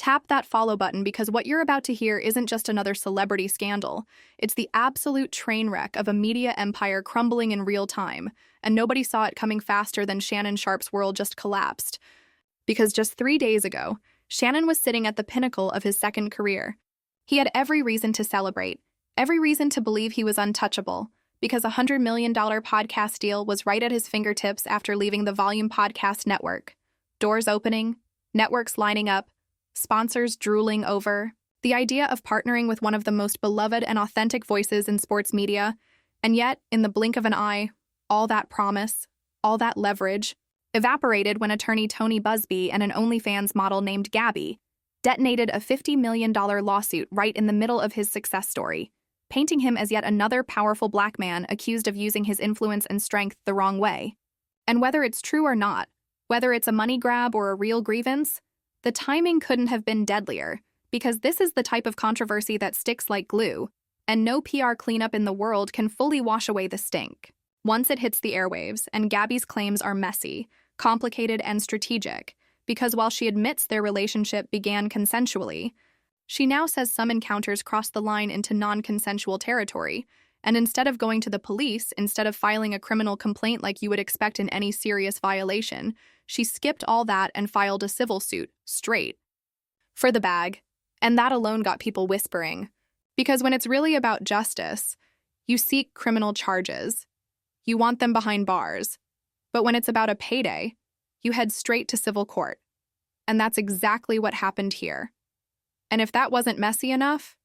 Tap that follow button because what you're about to hear isn't just another celebrity scandal. It's the absolute train wreck of a media empire crumbling in real time, and nobody saw it coming faster than Shannon Sharpe's world just collapsed. Because just 3 days ago, Shannon was sitting at the pinnacle of his second career. He had every reason to celebrate, every reason to believe he was untouchable, because a $100 million podcast deal was right at his fingertips after leaving the Volume Podcast Network. Doors opening, networks lining up, sponsors drooling over. The idea of partnering with one of the most beloved and authentic voices in sports media, and yet, in the blink of an eye, all that promise, all that leverage, evaporated when attorney Tony Busby and an OnlyFans model named Gabby detonated a $50 million lawsuit right in the middle of his success story, painting him as yet another powerful black man accused of using his influence and strength the wrong way. And whether it's true or not, whether it's a money grab or a real grievance, the timing couldn't have been deadlier, because this is the type of controversy that sticks like glue, and no PR cleanup in the world can fully wash away the stink. Once it hits the airwaves, and Gabby's claims are messy, complicated, and strategic, because while she admits their relationship began consensually, she now says some encounters crossed the line into non-consensual territory, and instead of going to the police, instead of filing a criminal complaint like you would expect in any serious violation, she skipped all that and filed a civil suit, straight, for the bag. And that alone got people whispering. Because when it's really about justice, you seek criminal charges. You want them behind bars. But when it's about a payday, you head straight to civil court. And that's exactly what happened here. And if that wasn't messy enough,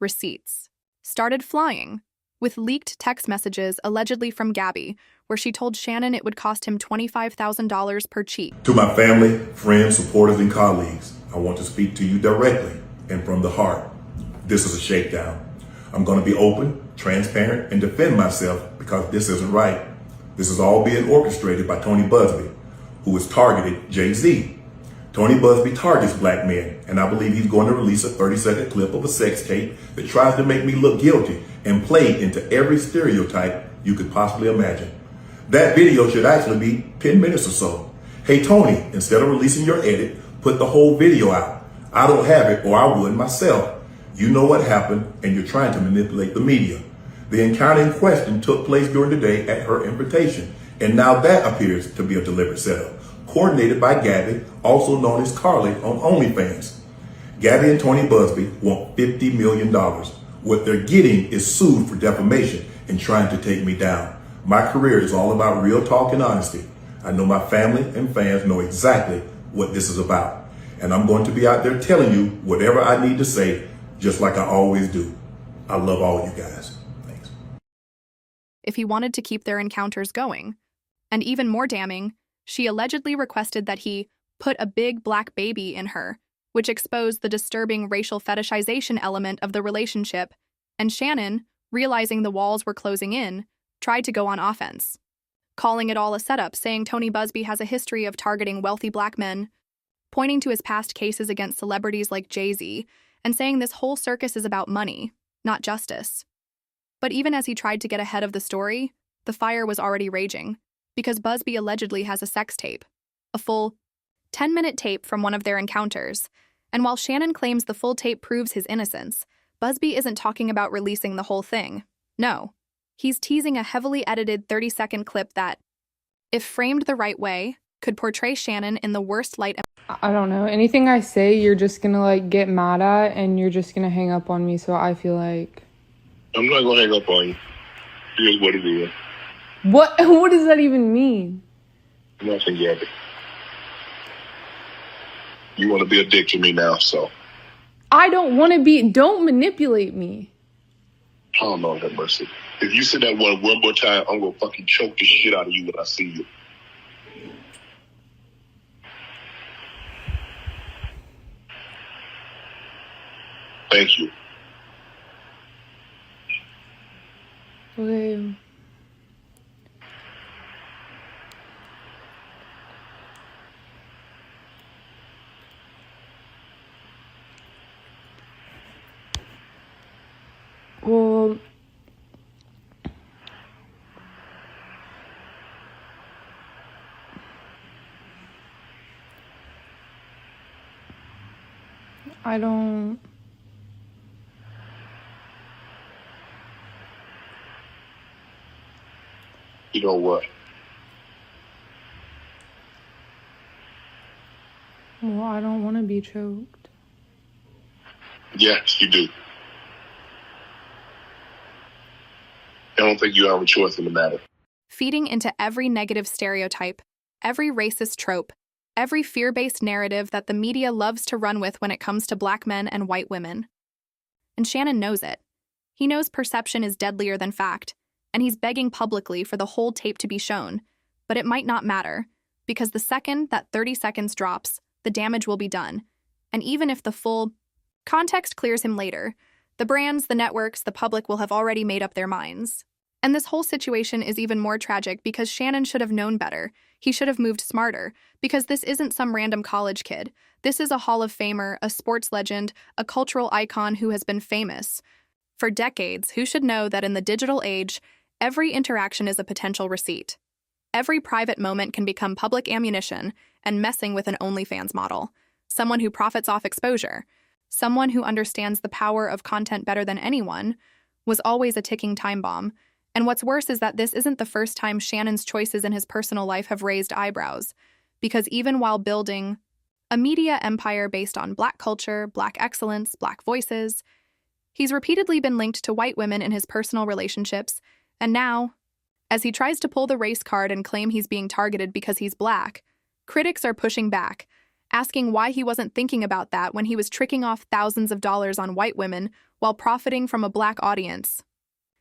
receipts started flying, with leaked text messages allegedly from Gabby, where she told Shannon it would cost him $25,000 per cheek. To my family, friends, supporters, and colleagues, I want to speak to you directly and from the heart. This is a shakedown. I'm going to be open, transparent, and defend myself because this isn't right. This is all being orchestrated by Tony Busby, who has targeted Jay-Z. Tony Busby targets black men, and I believe he's going to release a 30-second clip of a sex tape that tries to make me look guilty and play into every stereotype you could possibly imagine. That video should actually be 10 minutes or so. Hey Tony, instead of releasing your edit, put the whole video out. I don't have it, or I would myself. You know what happened, and you're trying to manipulate the media. The encounter in question took place during the day at her invitation, and now that appears to be a deliberate setup, coordinated by Gabby, also known as Carly on OnlyFans. Gabby and Tony Busby want $50 million. What they're getting is sued for defamation and trying to take me down. My career is all about real talk and honesty. I know my family and fans know exactly what this is about. And I'm going to be out there telling you whatever I need to say, just like I always do. I love all you guys. Thanks. If he wanted to keep their encounters going. And even more damning, she allegedly requested that he put a big black baby in her, which exposed the disturbing racial fetishization element of the relationship, and Shannon, realizing the walls were closing in, tried to go on offense, calling it all a setup, saying Tony Busby has a history of targeting wealthy black men, pointing to his past cases against celebrities like Jay-Z, and saying this whole circus is about money, not justice. But even as he tried to get ahead of the story, the fire was already raging, because Busby allegedly has a sex tape, a full 10-minute tape from one of their encounters, and while Shannon claims the full tape proves his innocence, Busby isn't talking about releasing the whole thing. No. He's teasing a heavily edited 30-second clip that, if framed the right way, could portray Shannon in the worst light. I don't know. Anything I say, you're just gonna, get mad at, and you're just gonna hang up on me, so I feel like... I'm not gonna hang up on you. Here's what it is. What does that even mean? Nothing, Gabby. You want to be a dick to me now, so... I don't want to be... Don't manipulate me. Oh, Lord have mercy. If you say that one more time, I'm gonna fucking choke the shit out of you when I see you. Thank you. Okay. Well, I don't. You know what? Well, I don't want to be choked. Yes, you do. I don't think you have a choice in the matter. Feeding into every negative stereotype, every racist trope, every fear-based narrative that the media loves to run with when it comes to black men and white women. And Shannon knows it. He knows perception is deadlier than fact, and he's begging publicly for the whole tape to be shown. But it might not matter, because the second that 30 seconds drops, the damage will be done. And even if the full context clears him later, the brands, the networks, the public will have already made up their minds. And this whole situation is even more tragic because Shannon should have known better. He should have moved smarter, because this isn't some random college kid. This is a Hall of Famer, a sports legend, a cultural icon who has been famous for decades, who should know that in the digital age, every interaction is a potential receipt. Every private moment can become public ammunition and messing with an OnlyFans model, someone who profits off exposure, someone who understands the power of content better than anyone, was always a ticking time bomb. And what's worse is that this isn't the first time Shannon's choices in his personal life have raised eyebrows, because even while building a media empire based on black culture, black excellence, black voices, he's repeatedly been linked to white women in his personal relationships, and now, as he tries to pull the race card and claim he's being targeted because he's black, critics are pushing back, asking why he wasn't thinking about that when he was tricking off thousands of dollars on white women while profiting from a black audience.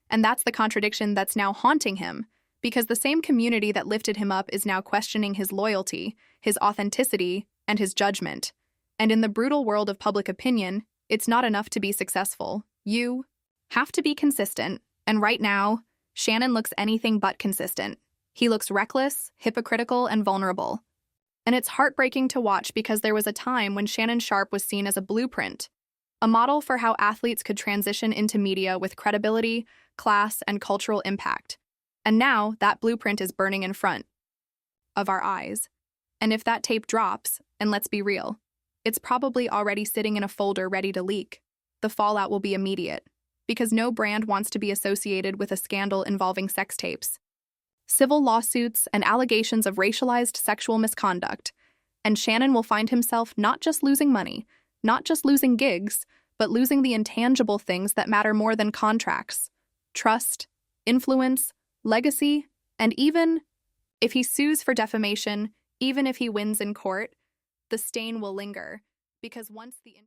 And that's the contradiction that's now haunting him, because the same community that lifted him up is now questioning his loyalty, his authenticity, and his judgment. And in the brutal world of public opinion, it's not enough to be successful. You have to be consistent, and right now, Shannon looks anything but consistent. He looks reckless, hypocritical, and vulnerable. And it's heartbreaking to watch because there was a time when Shannon Sharpe was seen as a blueprint, a model for how athletes could transition into media with credibility, class, and cultural impact. And now that blueprint is burning in front of our eyes. And if that tape drops, and let's be real, it's probably already sitting in a folder ready to leak. The fallout will be immediate, because no brand wants to be associated with a scandal involving sex tapes, civil lawsuits, and allegations of racialized sexual misconduct. And Shannon will find himself not just losing money, not just losing gigs, but losing the intangible things that matter more than contracts: trust, influence, legacy, and even if he sues for defamation, even if he wins in court, the stain will linger, because once the